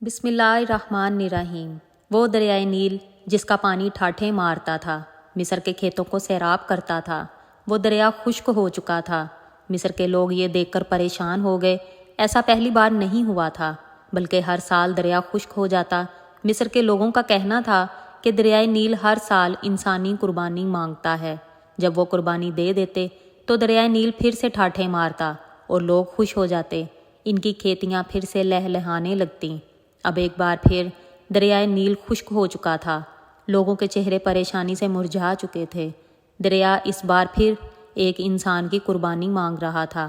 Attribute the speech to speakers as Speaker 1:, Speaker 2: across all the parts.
Speaker 1: بسم اللہ الرحمن الرحیم۔ وہ دریائے نیل جس کا پانی ٹھاٹھیں مارتا تھا، مصر کے کھیتوں کو سیراب کرتا تھا، وہ دریا خشک ہو چکا تھا۔ مصر کے لوگ یہ دیکھ کر پریشان ہو گئے۔ ایسا پہلی بار نہیں ہوا تھا، بلکہ ہر سال دریا خشک ہو جاتا۔ مصر کے لوگوں کا کہنا تھا کہ دریائے نیل ہر سال انسانی قربانی مانگتا ہے۔ جب وہ قربانی دے دیتے تو دریائے نیل پھر سے ٹھاٹھیں مارتا اور لوگ خوش ہو جاتے۔ ان کی کھیتیاں پھر سے لہلہانے لگتیں۔ اب ایک بار پھر دریائے نیل خشک ہو چکا تھا۔ لوگوں کے چہرے پریشانی سے مرجھا چکے تھے۔ دریا اس بار پھر ایک انسان کی قربانی مانگ رہا تھا۔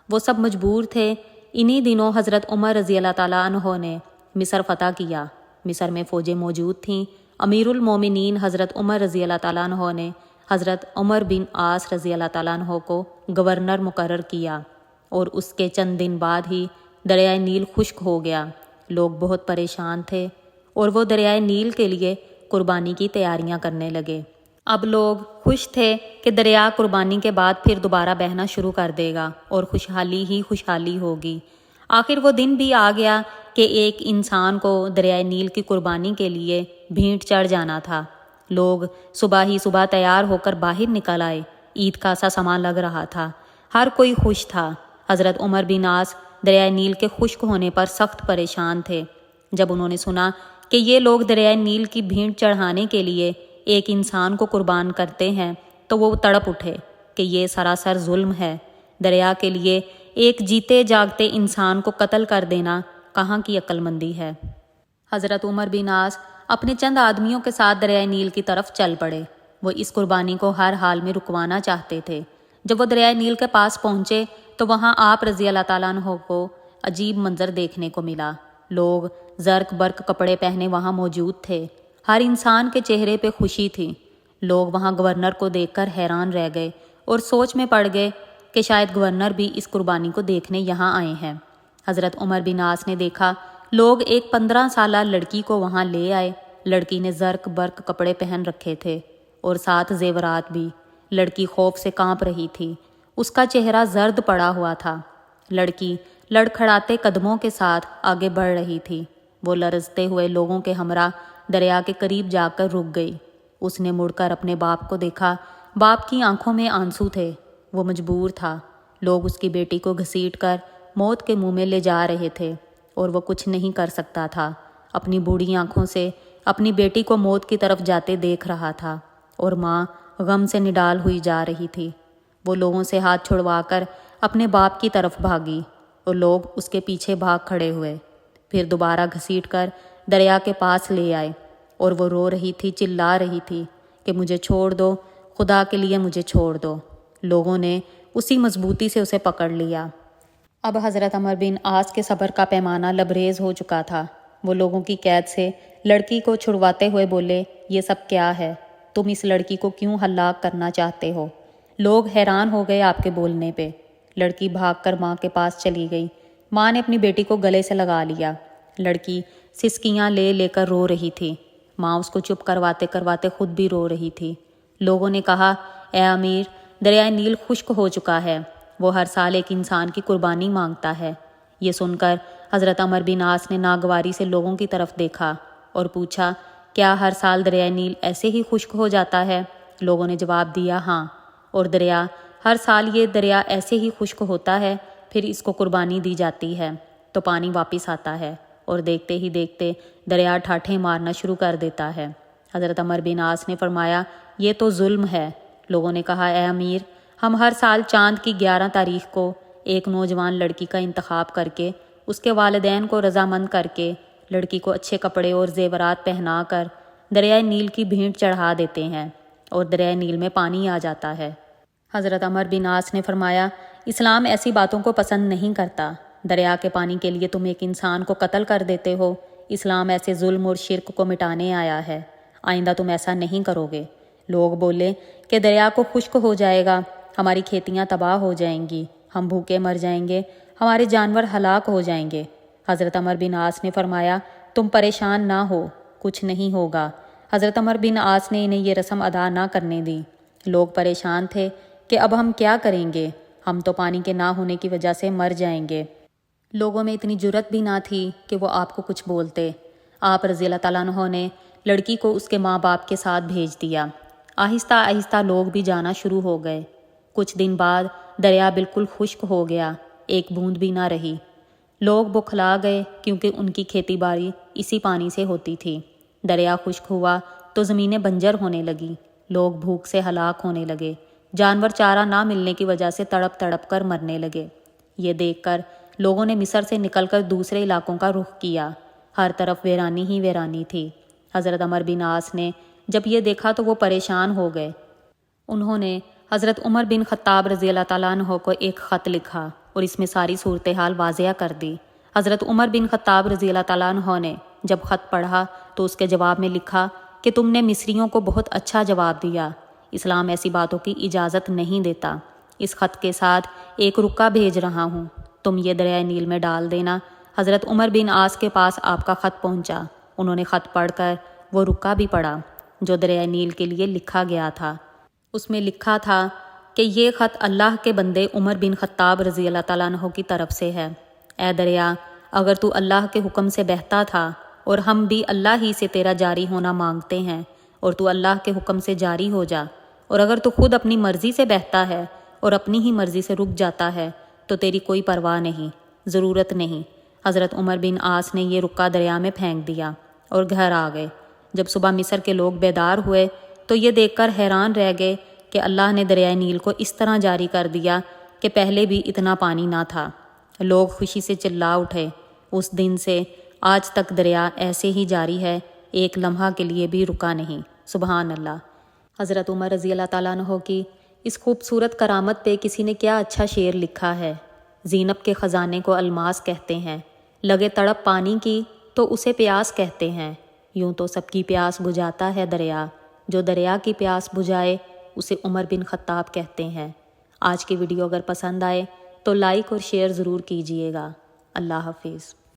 Speaker 1: وہ سب مجبور تھے۔ انہی دنوں حضرت عمر رضی اللہ تعالیٰ عنہ نے مصر فتح کیا۔ مصر میں فوجیں موجود تھیں۔ امیر المومنین حضرت عمر رضی اللہ تعالیٰ عنہ نے حضرت عمر بن عاص رضی اللہ تعالیٰ عنہ کو گورنر مقرر کیا، اور اس کے چند دن بعد ہی دریائے نیل خشک ہو گیا۔ لوگ بہت پریشان تھے اور وہ دریائے نیل کے لیے قربانی کی تیاریاں کرنے لگے۔ اب لوگ خوش تھے کہ دریا قربانی کے بعد پھر دوبارہ بہنا شروع کر دے گا اور خوشحالی ہی خوشحالی ہوگی۔ آخر وہ دن بھی آ گیا کہ ایک انسان کو دریائے نیل کی قربانی کے لیے بھینٹ چڑھ جانا تھا۔ لوگ صبح ہی صبح تیار ہو کر باہر نکل آئے۔ عید کا سا سماں لگ رہا تھا۔ ہر کوئی خوش تھا۔ حضرت عمر بن عاص دریائے نیل کے خشک ہونے پر سخت پریشان تھے۔ جب انہوں نے سنا کہ یہ لوگ دریائے نیل کی بھینٹ چڑھانے کے لیے ایک انسان کو قربان کرتے ہیں تو وہ تڑپ اٹھے کہ یہ سراسر ظلم ہے۔ دریا کے لیے ایک جیتے جاگتے انسان کو قتل کر دینا کہاں کی عقل مندی ہے۔ حضرت عمر بن عاص اپنے چند آدمیوں کے ساتھ دریائے نیل کی طرف چل پڑے۔ وہ اس قربانی کو ہر حال میں رکوانا چاہتے تھے۔ جب وہ دریائے نیل کے پاس پہنچے تو وہاں آپ رضی اللہ تعالیٰ عنہ کو عجیب منظر دیکھنے کو ملا۔ لوگ زرق برق کپڑے پہنے وہاں موجود تھے۔ ہر انسان کے چہرے پہ خوشی تھی۔ لوگ وہاں گورنر کو دیکھ کر حیران رہ گئے اور سوچ میں پڑ گئے کہ شاید گورنر بھی اس قربانی کو دیکھنے یہاں آئے ہیں۔ حضرت عمر بن عاص نے دیکھا لوگ ایک 15 سالہ لڑکی کو وہاں لے آئے۔ لڑکی نے زرق برق کپڑے پہن رکھے تھے اور ساتھ زیورات بھی۔ لڑکی خوف سے کانپ رہی تھی۔ اس کا چہرہ زرد پڑا ہوا تھا۔ لڑکی لڑکھڑاتے قدموں کے ساتھ آگے بڑھ رہی تھی۔ وہ لرزتے ہوئے لوگوں کے ہمراہ دریا کے قریب جا کر رک گئی۔ اس نے مڑ کر اپنے باپ کو دیکھا۔ باپ کی آنکھوں میں آنسو تھے۔ وہ مجبور تھا۔ لوگ اس کی بیٹی کو گھسیٹ کر موت کے منہ میں لے جا رہے تھے اور وہ کچھ نہیں کر سکتا تھا۔ اپنی بوڑھی آنکھوں سے اپنی بیٹی کو موت کی طرف جاتے دیکھ رہا تھا اور ماں غم سے نڈال ہوئی جا رہی تھی۔ وہ لوگوں سے ہاتھ چھڑوا کر اپنے باپ کی طرف بھاگی اور لوگ اس کے پیچھے بھاگ کھڑے ہوئے۔ پھر دوبارہ گھسیٹ کر دریا کے پاس لے آئے اور وہ رو رہی تھی، چلا رہی تھی کہ مجھے چھوڑ دو، خدا کے لیے مجھے چھوڑ دو۔ لوگوں نے اسی مضبوطی سے اسے پکڑ لیا۔ اب حضرت عمر بن عاص کے صبر کا پیمانہ لبریز ہو چکا تھا۔ وہ لوگوں کی قید سے لڑکی کو چھڑواتے ہوئے بولے، یہ سب کیا ہے؟ تم اس لڑکی کو کیوں ہلاک کرنا چاہتے ہو؟ لوگ حیران ہو گئے آپ کے بولنے پہ۔ لڑکی بھاگ کر ماں کے پاس چلی گئی۔ ماں نے اپنی بیٹی کو گلے سے لگا لیا۔ لڑکی سسکیاں لے لے کر رو رہی تھی۔ ماں اس کو چپ کرواتے کرواتے خود بھی رو رہی تھی۔ لوگوں نے کہا، اے امیر، دریائے نیل خشک ہو چکا ہے۔ وہ ہر سال ایک انسان کی قربانی مانگتا ہے۔ یہ سن کر حضرت عمر بن عاص نے ناگواری سے لوگوں کی طرف دیکھا اور پوچھا، کیا ہر سال دریائے نیل ایسے ہی خشک ہو جاتا ہے؟ لوگوں نے جواب دیا، ہاں، اور ہر سال یہ دریا ایسے ہی خشک ہوتا ہے، پھر اس کو قربانی دی جاتی ہے تو پانی واپس آتا ہے اور دیکھتے ہی دیکھتے دریا ٹھاٹھیں مارنا شروع کر دیتا ہے۔ حضرت عمر بن عاص نے فرمایا، یہ تو ظلم ہے۔ لوگوں نے کہا، اے امیر، ہم ہر سال چاند کی 11 تاریخ کو ایک نوجوان لڑکی کا انتخاب کر کے اس کے والدین کو رضامند کر کے لڑکی کو اچھے کپڑے اور زیورات پہنا کر دریائے نیل کی بھینٹ چڑھا دیتے ہیں اور دریائے نیل میں پانی آ جاتا ہے۔ حضرت عمر بن عاص نے فرمایا، اسلام ایسی باتوں کو پسند نہیں کرتا۔ دریا کے پانی کے لیے تم ایک انسان کو قتل کر دیتے ہو۔ اسلام ایسے ظلم اور شرک کو مٹانے آیا ہے۔ آئندہ تم ایسا نہیں کرو گے۔ لوگ بولے کہ دریا کو خشک ہو جائے گا، ہماری کھیتیاں تباہ ہو جائیں گی، ہم بھوکے مر جائیں گے، ہمارے جانور ہلاک ہو جائیں گے۔ حضرت عمر بن عاص نے فرمایا، تم پریشان نہ ہو، کچھ نہیں ہوگا۔ حضرت عمر بن عاص نے انہیں یہ رسم ادا نہ کرنے دی۔ لوگ پریشان تھے کہ اب ہم کیا کریں گے؟ ہم تو پانی کے نہ ہونے کی وجہ سے مر جائیں گے۔ لوگوں میں اتنی جرت بھی نہ تھی کہ وہ آپ کو کچھ بولتے۔ آپ رضی اللہ تعالیٰ عنہ نے لڑکی کو اس کے ماں باپ کے ساتھ بھیج دیا۔ آہستہ آہستہ لوگ بھی جانا شروع ہو گئے۔ کچھ دن بعد دریا بالکل خشک ہو گیا، ایک بوند بھی نہ رہی۔ لوگ بکھلا گئے کیونکہ ان کی کھیتی باڑی اسی پانی سے ہوتی تھی۔ دریا خشک ہوا تو زمینیں بنجر ہونے لگیں، لوگ بھوک سے ہلاک ہونے لگے، جانور چارہ نہ ملنے کی وجہ سے تڑپ تڑپ کر مرنے لگے۔ یہ دیکھ کر لوگوں نے مصر سے نکل کر دوسرے علاقوں کا رخ کیا۔ ہر طرف ویرانی ہی ویرانی تھی۔ حضرت عمر بن عاص نے جب یہ دیکھا تو وہ پریشان ہو گئے۔ انہوں نے حضرت عمر بن خطاب رضی اللہ تعالیٰ عنہ کو ایک خط لکھا اور اس میں ساری صورتحال واضح کر دی۔ حضرت عمر بن خطاب رضی اللہ تعالیٰ عنہ نے جب خط پڑھا تو اس کے جواب میں لکھا کہ تم نے مصریوں کو بہت اچھا جواب دیا، اسلام ایسی باتوں کی اجازت نہیں دیتا۔ اس خط کے ساتھ ایک رکا بھیج رہا ہوں، تم یہ دریائے نیل میں ڈال دینا۔ حضرت عمر بن عاص کے پاس آپ کا خط پہنچا۔ انہوں نے خط پڑھ کر وہ رکا بھی پڑھا جو دریائے نیل کے لیے لکھا گیا تھا۔ اس میں لکھا تھا کہ یہ خط اللہ کے بندے عمر بن خطاب رضی اللہ تعالیٰ عنہ کی طرف سے ہے۔ اے دریا، اگر تو اللہ کے حکم سے بہتا تھا اور ہم بھی اللہ ہی سے تیرا جاری ہونا مانگتے ہیں، اور تو اللہ کے حکم سے جاری ہو جا، اور اگر تو خود اپنی مرضی سے بہتا ہے اور اپنی ہی مرضی سے رک جاتا ہے تو تیری کوئی پرواہ نہیں، ضرورت نہیں۔ حضرت عمر بن عاص نے یہ رکا دریا میں پھینک دیا اور گھر آ گئے۔ جب صبح مصر کے لوگ بیدار ہوئے تو یہ دیکھ کر حیران رہ گئے کہ اللہ نے دریائے نیل کو اس طرح جاری کر دیا کہ پہلے بھی اتنا پانی نہ تھا۔ لوگ خوشی سے چلا اٹھے۔ اس دن سے آج تک دریا ایسے ہی جاری ہے، ایک لمحہ کے لیے بھی رکا نہیں۔ سبحان اللہ۔ حضرت عمر رضی اللہ تعالیٰ عنہ کی اس خوبصورت کرامت پہ کسی نے کیا اچھا شعر لکھا ہے۔ زینب کے خزانے کو الماس کہتے ہیں، لگے تڑپ پانی کی تو اسے پیاس کہتے ہیں، یوں تو سب کی پیاس بجھاتا ہے دریا، جو دریا کی پیاس بجھائے اسے عمر بن خطاب کہتے ہیں۔ آج کی ویڈیو اگر پسند آئے تو لائک اور شیئر ضرور کیجیے گا۔ اللہ حافظ۔